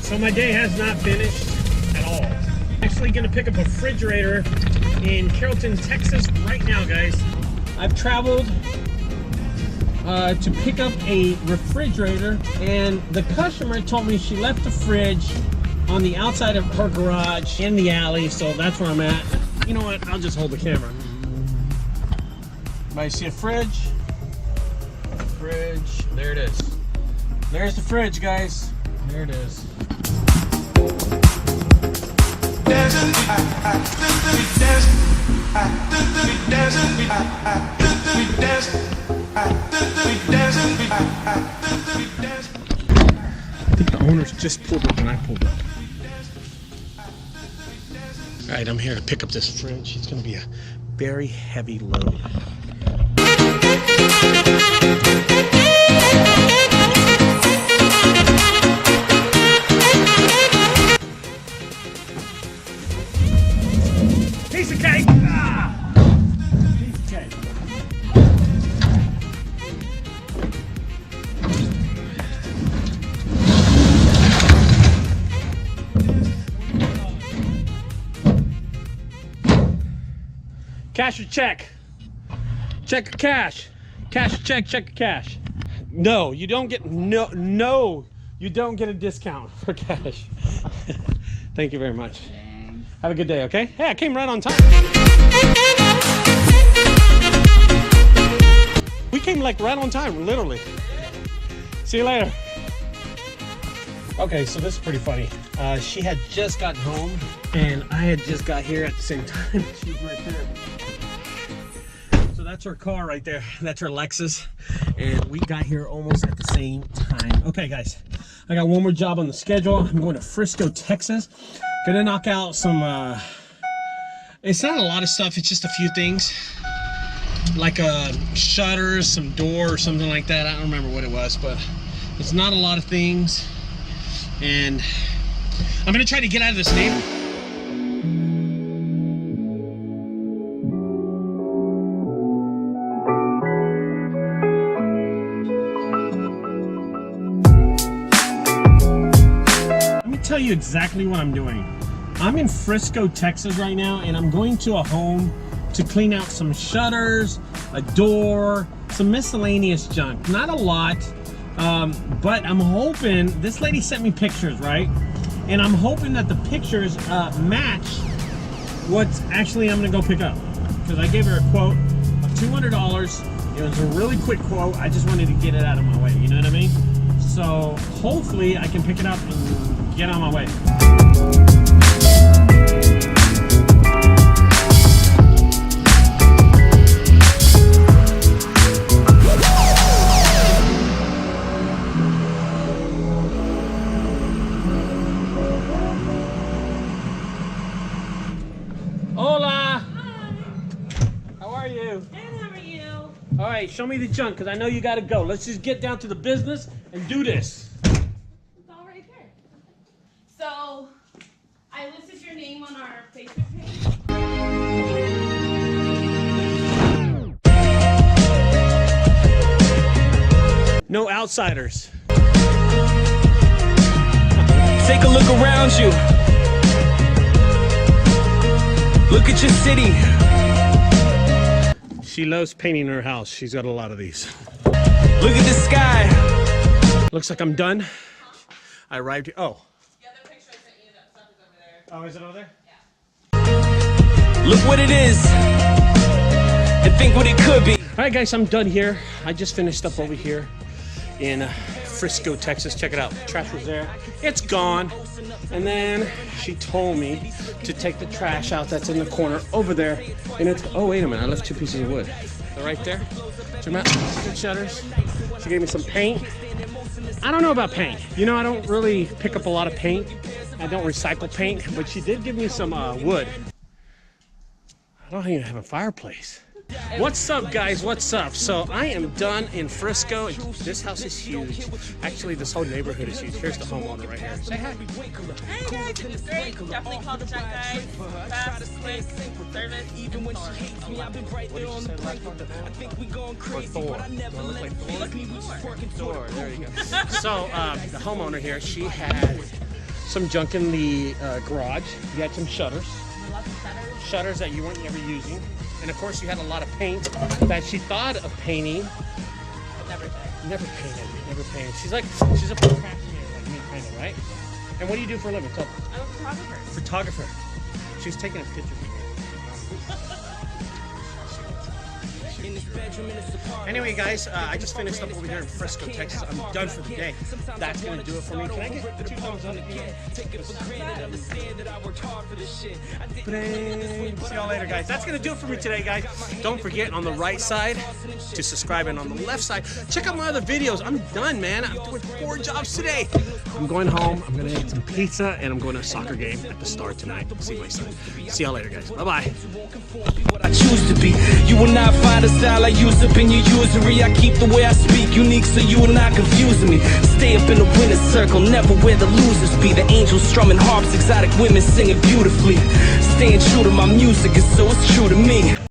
So my day has not finished at all. Actually gonna pick up a refrigerator in Carrollton, Texas right now, guys. I've traveled to pick up a refrigerator, and the customer told me she left the fridge on the outside of her garage in the alley, so that's where I'm at. You know what? I'll just hold the camera. Everybody see a fridge? Fridge. There it is. There's the fridge, guys. There it is. I think the owners just pulled up when I pulled up. All right, I'm here to pick up this fridge. It's going to be a very heavy load. Piece of cake! Ah! Piece of cake. Cash or check? Check or cash? Cash or check? Check or cash? No, you don't get you don't get a discount for cash. Thank you very much. Have a good day, okay? Hey, I came right on time. We came like right on time, literally. See you later. Okay, so this is pretty funny. She had just gotten home, and I had just got here at the same time. She's right there. So that's her car right there. That's her Lexus, and we got here almost at the same time. Okay, guys, I got one more job on the schedule. I'm going to Frisco, Texas. Gonna knock out some, it's not a lot of stuff, it's just a few things. Like shutters, some door or something like that. I don't remember what it was, but it's not a lot of things. And I'm gonna try to get out of this neighborhood. Tell you exactly what I'm doing. I'm in Frisco, Texas right now, and I'm going to a home to clean out some shutters, a door, some miscellaneous junk. Not a lot, but I'm hoping, this lady sent me pictures, right? And I'm hoping that the pictures match what actually I'm gonna go pick up. Because I gave her a quote of $200. It was a really quick quote. I just wanted to get it out of my way, you know what I mean? So hopefully I can pick it up and get on my way. Hola! Hi! How are you? Good, how are you? All right, show me the junk, because I know you got to go. Let's just get down to the business and do this. So, I listed your name on our Facebook page. No outsiders. Take a look around you. Look at your city. She loves painting her house. She's got a lot of these. Look at the sky. Looks like I'm done. I arrived here. Oh. Oh, is it over there? Yeah. Look what it is, and think what it could be. All right, guys, I'm done here. I just finished up over here in Frisco, Texas. Check it out. Trash was there. It's gone. And then she told me to take the trash out that's in the corner over there. And it's, oh, wait a minute. I left 2 pieces of wood. They're right there. Check them out. Good shutters. She gave me some paint. I don't know about paint. You know, I don't really pick up a lot of paint. I don't recycle paint, but she did give me some wood. I don't even have a fireplace. What's up, guys? What's up? So I am done in Frisco. This house is huge. Actually, this whole neighborhood is huge. Here's the homeowner right here. Say hi. Hey guys, it's great. Definitely call the JunkGuys. Fast, quick, service, and Thor. What did you say last one? Or Thor. Do I look like Thor? Thor, there you go. So the homeowner here, she had some junk in the garage. You had some shutters. Shutters that you weren't ever using. And of course you had a lot of paint that she thought of painting. Never painted. She's a procrastinator like me, kind of, right? And what do you do for a living? So, I'm a photographer. Photographer. She's taking a picture of me. Anyway, guys, I just finished up over here in Frisco, Texas. I'm done for the day. That's going to do it for me. Can I get 2 thumbs up? See y'all later, guys. That's going to do it for me today, guys. Don't forget on the right side to subscribe, and on the left side, check out my other videos. I'm done, man. I'm doing 4 jobs today. I'm going home. I'm going to eat some pizza, and I'm going to a soccer game at the Star tonight. See my son. See y'all later, guys. Bye-bye. I choose to be. You will not find a style I use up in your usury. I keep the way I speak unique so you will not confuse me. Stay up in the winner's circle, never where the losers be. The angels strumming harps, exotic women singing beautifully. Staying true to my music is so it's true to me.